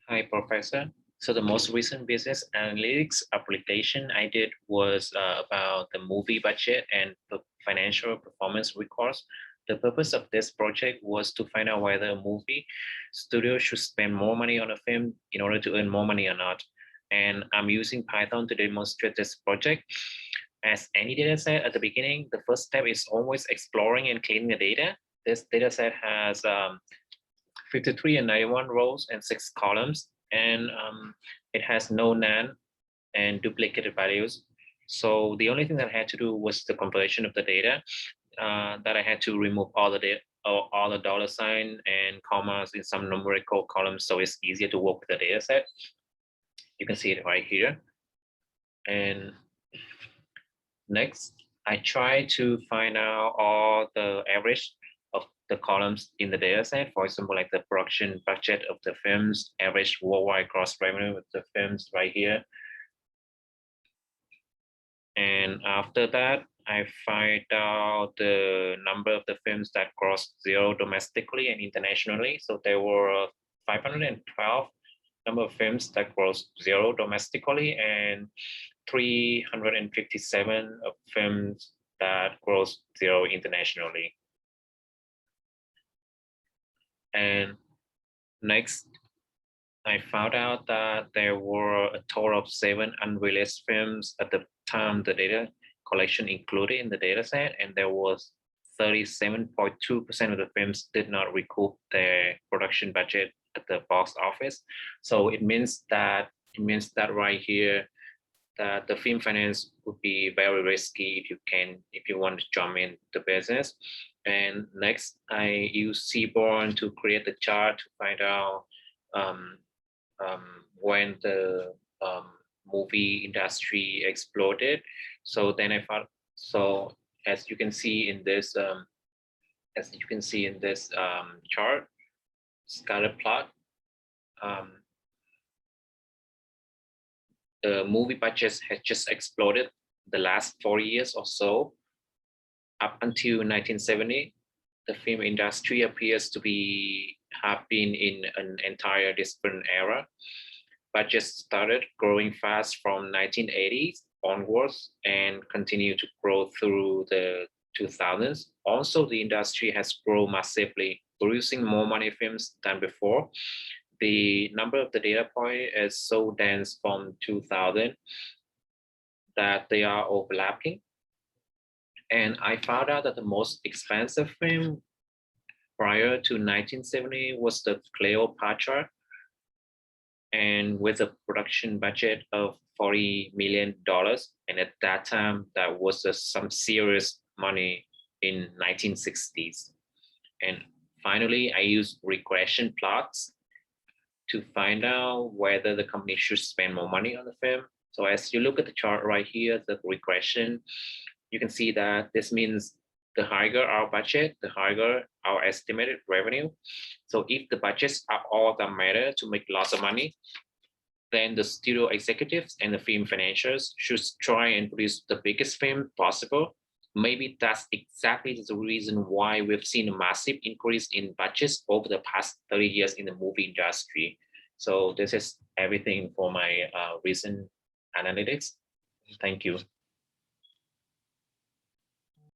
Hi, Professor. So the most recent business analytics application I did was about the movie budget and the financial performance records. The purpose of this project was to find out whether a movie studio should spend more money on a film in order to earn more money or not. And I'm using Python to demonstrate this project. As any data set at the beginning, the first step is always exploring and cleaning the data. This data set has 53 and 91 rows and 6 columns, and it has no NaN and duplicated values. So the only thing that I had to do was the conversion of the data, that I had to remove all the data, all the dollar sign and commas in some numerical columns, so it's easier to work with the data set. You can see it right here. And next, I try to find out all the average of the columns in the data set. For example, like the production budget of the films, average worldwide gross revenue of the films right here. And after that, I find out the number of the films that grossed zero domestically and internationally. So there were 512 number of films that grossed zero domestically and 357 of films that grossed zero internationally. And next, I found out that there were a total of 7 unreleased films at the time the data collection included in the data set, and there was 37.2% of the films did not recoup their production budget at the box office. So it means that right here that the film finance would be very risky if you want to jump in the business. And next, I use Seaborn to create the chart to find out when the movie industry exploded. So then I found, so as you can see in this chart, scatter plot, the movie budgets has just exploded the last 4 years or so. Up until 1970, the film industry appears to have been in an entire different era. Budgets started growing fast from 1980s onwards and continue to grow through the 2000s. Also, the industry has grown massively, producing more money films than before. The number of the data point is so dense from 2000 that they are overlapping. And I found out that the most expensive film prior to 1970 was the Cleopatra, and with a production budget of $40 million. And at that time, that was some serious money in 1960s. And finally, I used regression plots to find out whether the company should spend more money on the film. So as you look at the chart right here, the regression, you can see that this means the higher our budget, the higher our estimated revenue. So if the budgets are all that matter to make lots of money, then the studio executives and the film financiers should try and produce the biggest film possible. Maybe that's exactly the reason why we've seen a massive increase in budgets over the past 30 years in the movie industry. So this is everything for my recent analytics. Thank you.